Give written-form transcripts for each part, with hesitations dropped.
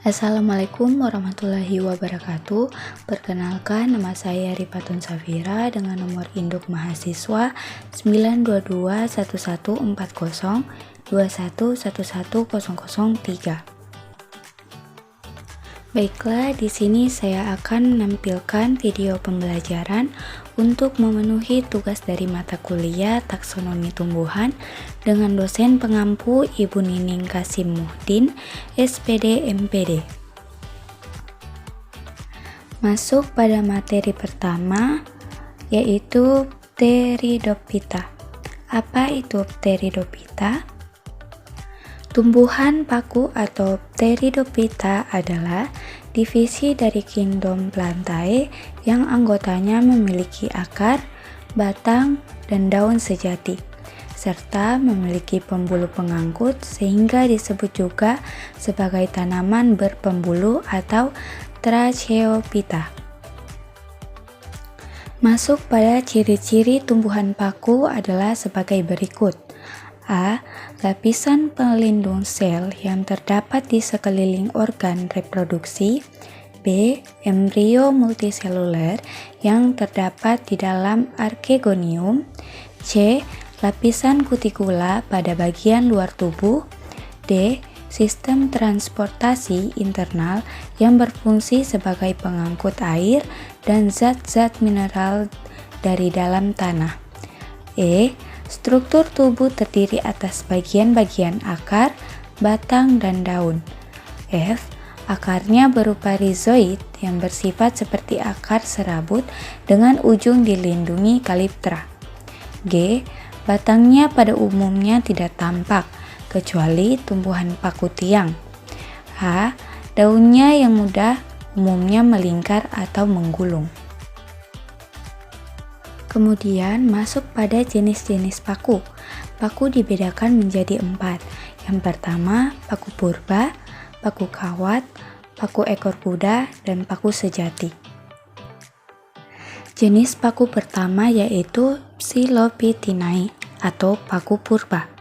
Assalamualaikum warahmatullahi wabarakatuh. Perkenalkan, nama saya Ripatun Safira dengan nomor induk mahasiswa 922114021111003. Baiklah, di sini saya akan menampilkan video pembelajaran untuk memenuhi tugas dari mata kuliah Taksonomi Tumbuhan dengan dosen pengampu Ibu Nining Kasim Muhdin, SPD MPD. Masuk pada materi pertama, yaitu Pteridophyta. Apa itu Pteridophyta? Tumbuhan paku atau Pteridophyta adalah divisi dari kingdom Plantae yang anggotanya memiliki akar, batang, dan daun sejati, serta memiliki pembuluh pengangkut sehingga disebut juga sebagai tanaman berpembuluh atau Tracheophyta. Masuk pada ciri-ciri tumbuhan paku adalah sebagai berikut. A. Lapisan pelindung sel yang terdapat di sekeliling organ reproduksi. B. Embrio multiseluler yang terdapat di dalam archegonium. C. Lapisan kutikula pada bagian luar tubuh. D. Sistem transportasi internal yang berfungsi sebagai pengangkut air dan zat-zat mineral dari dalam tanah. E. Struktur tubuh terdiri atas bagian-bagian akar, batang, dan daun. F. Akarnya berupa rhizoid yang bersifat seperti akar serabut dengan ujung dilindungi kaliptra. G. Batangnya pada umumnya tidak tampak, kecuali tumbuhan paku tiang. H. Daunnya yang mudah umumnya melingkar atau menggulung. Kemudian masuk pada jenis-jenis paku. Paku dibedakan menjadi 4. Yang pertama, paku purba, paku kawat, paku ekor kuda, dan paku sejati. Jenis paku pertama yaitu Psilophytinae atau paku purba.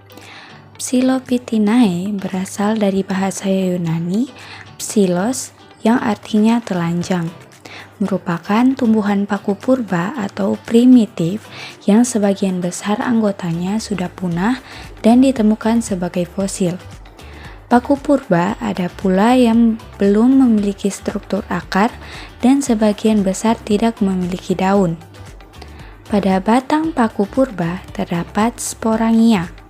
Psilophytinae berasal dari bahasa Yunani psilos yang artinya telanjang. Merupakan tumbuhan paku purba atau primitif yang sebagian besar anggotanya sudah punah dan ditemukan sebagai fosil. Paku purba ada pula yang belum memiliki struktur akar dan sebagian besar tidak memiliki daun. Pada batang paku purba terdapat sporangia.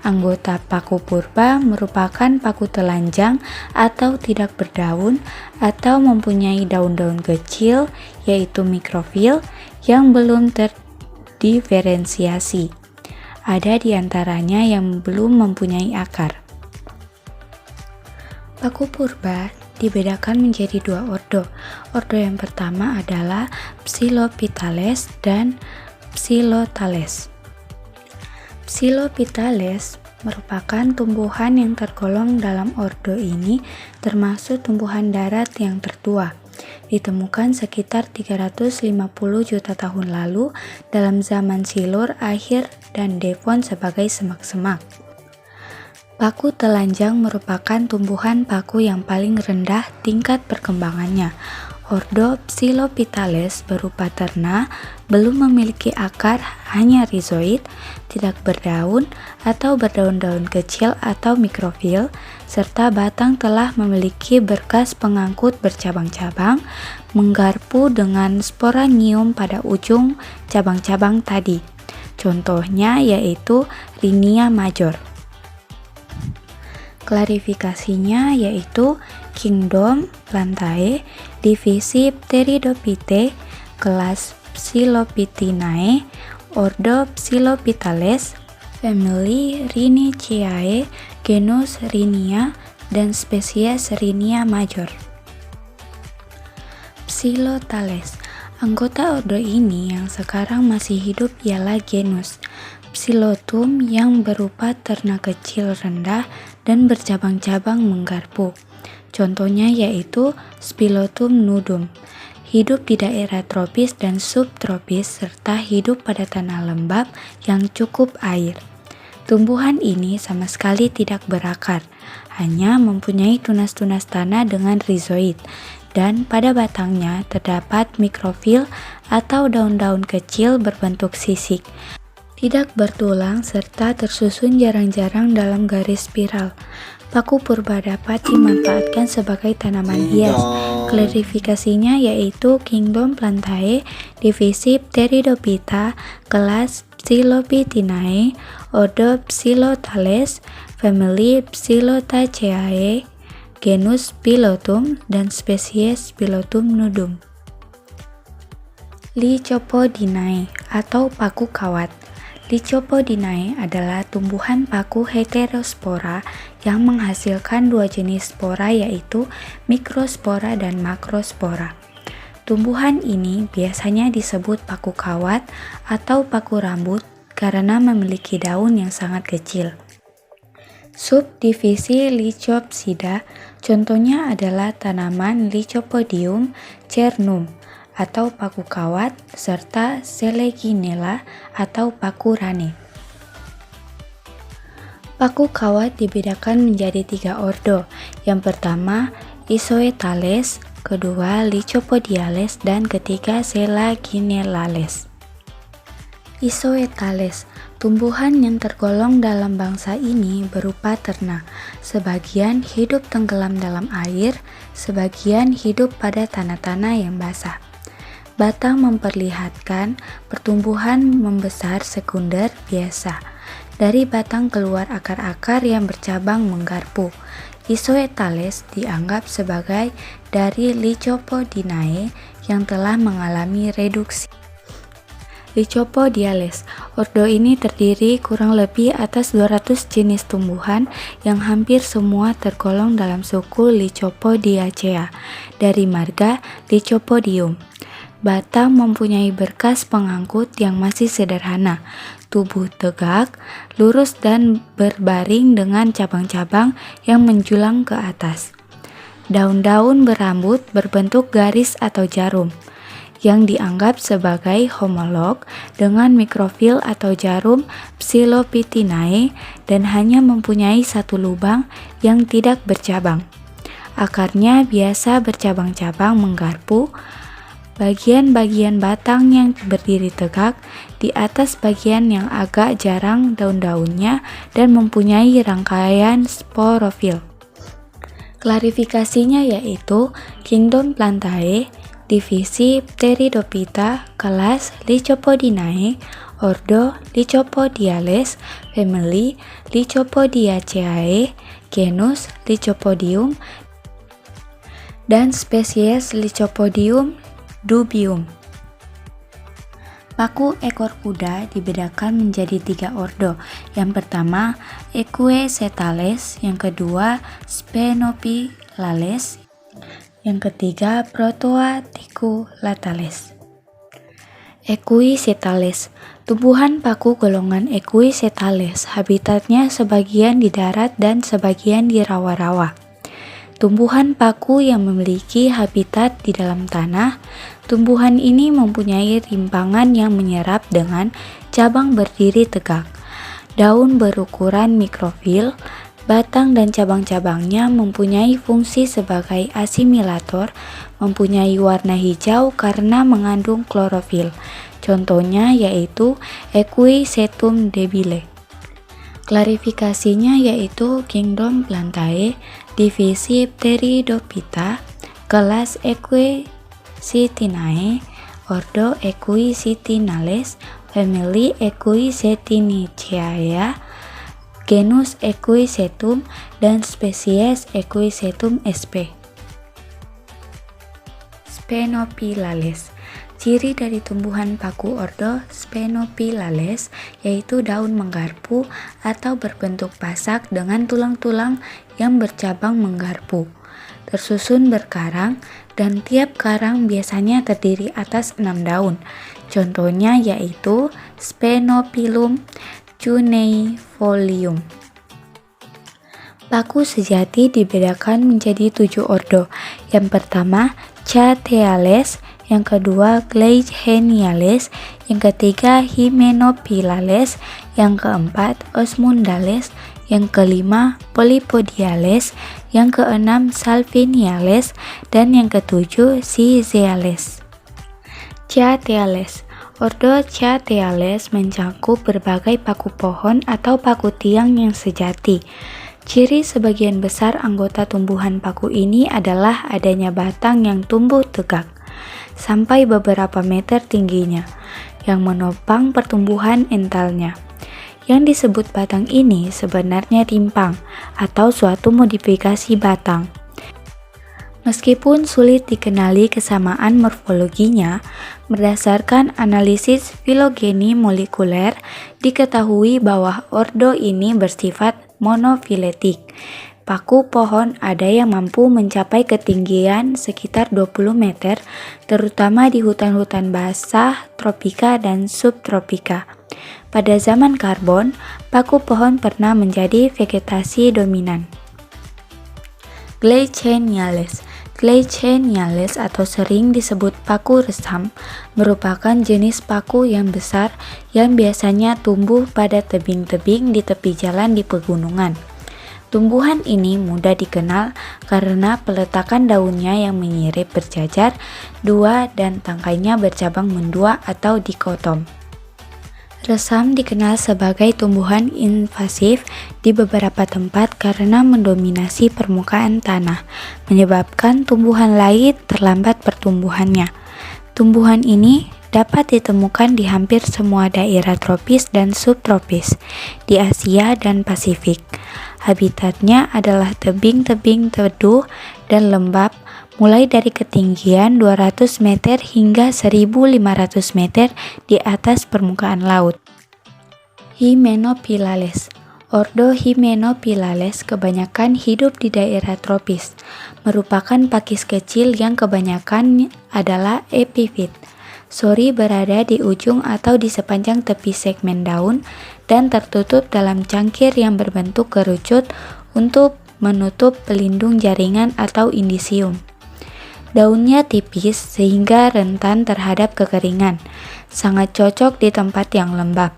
Anggota paku purba merupakan paku telanjang atau tidak berdaun atau mempunyai daun-daun kecil yaitu mikrofil yang belum terdiferensiasi. Ada di antaranya yang belum mempunyai akar. Paku purba dibedakan menjadi 2 ordo. Ordo yang pertama adalah Psilophytales dan Psilothales. Psilophytales merupakan tumbuhan yang tergolong dalam ordo ini, termasuk tumbuhan darat yang tertua. Ditemukan sekitar 350 juta tahun lalu dalam zaman Silur akhir dan Devon sebagai semak-semak. Paku telanjang merupakan tumbuhan paku yang paling rendah tingkat perkembangannya. Ordo Psilophytales berupa terna, belum memiliki akar, hanya rhizoid, tidak berdaun atau berdaun-daun kecil atau mikrofil, serta batang telah memiliki berkas pengangkut bercabang-cabang, menggarpu dengan sporangium pada ujung cabang-cabang tadi. Contohnya yaitu Rhinia major. Klarifikasinya yaitu kingdom Plantae, divisi Pteridophytae, kelas Psilophytinae, ordo Psilophytales, family Rhiniaceae, genus Rhinia, dan spesies Rhinia major. Psilothales. Anggota ordo ini yang sekarang masih hidup ialah genus Psilotum yang berupa terna kecil rendah dan bercabang-cabang menggarpu. Contohnya yaitu Spilotum nudum. Hidup di daerah tropis dan subtropis serta hidup pada tanah lembab yang cukup air. Tumbuhan ini sama sekali tidak berakar, hanya mempunyai tunas-tunas tanah dengan rizoid, dan pada batangnya terdapat mikrofil atau daun-daun kecil berbentuk sisik, tidak bertulang serta tersusun jarang-jarang dalam garis spiral. Paku purba dapat dimanfaatkan sebagai tanaman hias. Klasifikasinya yaitu Kingdom Plantae, divisi Pteridophyta, kelas Psilophytinae, ordo Psilothales, famili Psilotaceae, genus Pilotum, dan spesies Pilotum nudum. Lycopodinae atau paku kawat. Lycopodinae adalah tumbuhan paku heterospora yang menghasilkan dua jenis spora yaitu mikrospora dan makrospora. Tumbuhan ini biasanya disebut paku kawat atau paku rambut karena memiliki daun yang sangat kecil. Subdivisi Lycopsida contohnya adalah tanaman Lycopodium cernum atau paku kawat, serta Seleginella atau paku rane. Paku kawat dibedakan menjadi 3 ordo. Yang pertama, Isoetales, kedua Lycopodiales, dan ketiga Selaginellales. Isoetales, tumbuhan yang tergolong dalam bangsa ini berupa ternak. Sebagian hidup tenggelam dalam air, sebagian hidup pada tanah-tanah yang basah. Batang memperlihatkan pertumbuhan membesar sekunder biasa. Dari batang keluar akar-akar yang bercabang menggarpu. Isoetales dianggap sebagai dari Lycopodinae yang telah mengalami reduksi. Lycopodiales, ordo ini terdiri kurang lebih atas 200 jenis tumbuhan yang hampir semua tergolong dalam suku Lycopodiacea dari marga Lycopodium. Batang mempunyai berkas pengangkut yang masih sederhana, tubuh tegak, lurus dan berbaring dengan cabang-cabang yang menjulang ke atas. Daun-daun berambut berbentuk garis atau jarum, yang dianggap sebagai homolog dengan mikrofil atau jarum Psilophytinae dan hanya mempunyai satu lubang yang tidak bercabang. Akarnya biasa bercabang-cabang menggarpu. Bagian-bagian batang yang berdiri tegak di atas bagian yang agak jarang daun-daunnya dan mempunyai rangkaian sporofil. Klasifikasinya yaitu Kingdom Plantae, divisi Pteridophyta, kelas Lycopodinae, ordo Lycopodiales, famili Lycopodiaceae, genus Lycopodium, dan spesies Lycopodium dubium. Paku ekor kuda dibedakan menjadi 3 ordo. Yang pertama, Equisetales, yang kedua, Sphenophilales, yang ketiga, Protoaticulates. Equisetales, tumbuhan paku golongan Equisetales, habitatnya sebagian di darat dan sebagian di rawa-rawa. Tumbuhan paku yang memiliki habitat di dalam tanah. Tumbuhan ini mempunyai rimpangan yang menyerap dengan cabang berdiri tegak. Daun berukuran mikrofil. Batang dan cabang-cabangnya mempunyai fungsi sebagai asimilator, mempunyai warna hijau karena mengandung klorofil. Contohnya yaitu Equisetum debile. Klasifikasinya yaitu Kingdom Plantae, divisi Pteridophyta, kelas Equisitinae, ordo Equisitinales, famili Equisetiniaceae, genus Equisetum, dan spesies Equisetum sp. Sphenophilales. Ciri dari tumbuhan paku ordo Sphenophilales yaitu daun menggarpu atau berbentuk pasak dengan tulang-tulang yang bercabang menggarpu, tersusun berkarang, dan tiap karang biasanya terdiri atas 6 daun. Contohnya yaitu Sphenophyllum cuneifolium. Paku sejati dibedakan menjadi 7 ordo. Yang pertama, Chaeteales, yang kedua Gleicheniales, yang ketiga Hymenophyllales, yang keempat Osmundales, yang kelima Polypodiales, yang keenam Salviniales, dan yang ketujuh Cyziales. Cyatheales. Ordo Cyatheales mencakup berbagai paku pohon atau paku tiang yang sejati. Ciri sebagian besar anggota tumbuhan paku ini adalah adanya batang yang tumbuh tegak sampai beberapa meter tingginya, yang menopang pertumbuhan entalnya. Yang disebut batang ini sebenarnya rimpang atau suatu modifikasi batang. Meskipun sulit dikenali kesamaan morfologinya, berdasarkan analisis filogeni molekuler, diketahui bahwa ordo ini bersifat monofiletik. Paku pohon ada yang mampu mencapai ketinggian sekitar 20 meter, terutama di hutan-hutan basah, tropika, dan subtropika. Pada zaman karbon, paku pohon pernah menjadi vegetasi dominan. Gleicheniales. Gleicheniales atau sering disebut paku resam merupakan jenis paku yang besar yang biasanya tumbuh pada tebing-tebing di tepi jalan di pegunungan. Tumbuhan ini mudah dikenal karena peletakan daunnya yang menyirip berjajar dua dan tangkainya bercabang mendua atau dikotom. Resam dikenal sebagai tumbuhan invasif di beberapa tempat karena mendominasi permukaan tanah, menyebabkan tumbuhan lain terlambat pertumbuhannya. Tumbuhan ini dapat ditemukan di hampir semua daerah tropis dan subtropis di Asia dan Pasifik. Habitatnya adalah tebing-tebing teduh dan lembab, mulai dari ketinggian 200 meter hingga 1.500 meter di atas permukaan laut. Hymenophyllales. Ordo Hymenophyllales kebanyakan hidup di daerah tropis, merupakan pakis kecil yang kebanyakan adalah epifit. Sori berada di ujung atau di sepanjang tepi segmen daun dan tertutup dalam cangkir yang berbentuk kerucut untuk menutup pelindung jaringan atau indisium. Daunnya tipis sehingga rentan terhadap kekeringan, sangat cocok di tempat yang lembab.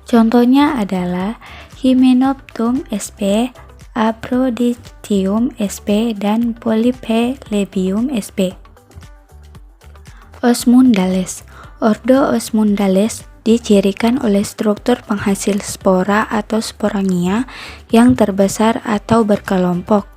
Contohnya adalah Hymenoptum sp, Aphrodisium sp, dan Polypelebium sp. Osmundales. Ordo Osmundales dicirikan oleh struktur penghasil spora atau sporangia yang terbesar atau berkelompok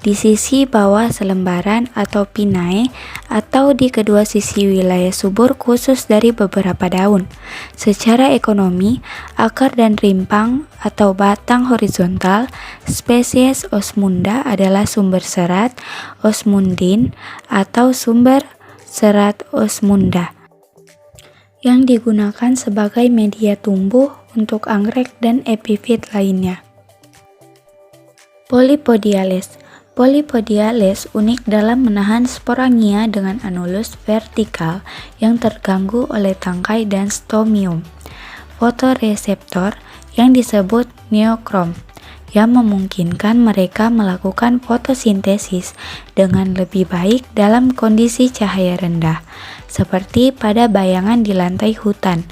di sisi bawah selembaran atau pinnae atau di kedua sisi wilayah subur khusus dari beberapa daun. Secara ekonomi, akar dan rimpang atau batang horizontal spesies Osmunda adalah sumber serat osmundin atau sumber serat osmunda yang digunakan sebagai media tumbuh untuk anggrek dan epifit lainnya. Polypodiales. Polypodiales unik dalam menahan sporangia dengan anulus vertikal yang terganggu oleh tangkai dan stomium. Fotoreseptor yang disebut neokrom yang memungkinkan mereka melakukan fotosintesis dengan lebih baik dalam kondisi cahaya rendah, seperti pada bayangan di lantai hutan.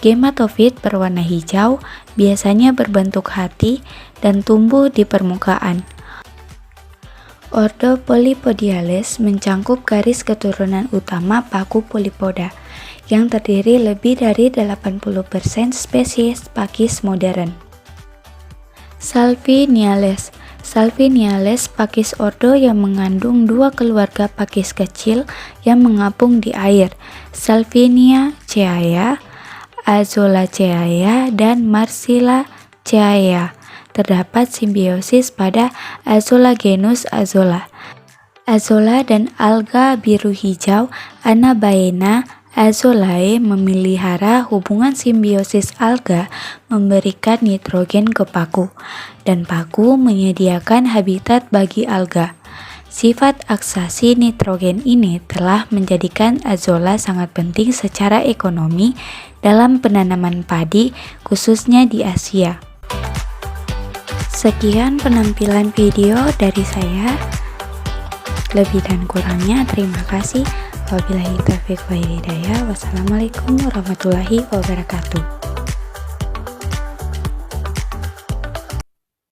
Gematofit berwarna hijau, biasanya berbentuk hati dan tumbuh di permukaan. Ordo Polypodiales mencangkup garis keturunan utama paku Polypoda, yang terdiri lebih dari 80% spesies pakis modern. Salviniales. Salviniales pakis ordo yang mengandung dua keluarga pakis kecil yang mengapung di air, Salviniaceae, Azolaceae, dan Marsillaceae. Terdapat simbiosis pada Azolla genus Azolla. Azolla dan alga biru hijau Anabaena Azolae memelihara hubungan simbiosis alga memberikan nitrogen ke paku, dan paku menyediakan habitat bagi alga. Sifat aksasi nitrogen ini telah menjadikan Azolla sangat penting secara ekonomi dalam penanaman padi, khususnya di Asia. Sekian penampilan video dari saya. Lebih dan kurangnya terima kasih. Wabillahi taufiq wal hidayah. Wassalamualaikum warahmatullahi wabarakatuh.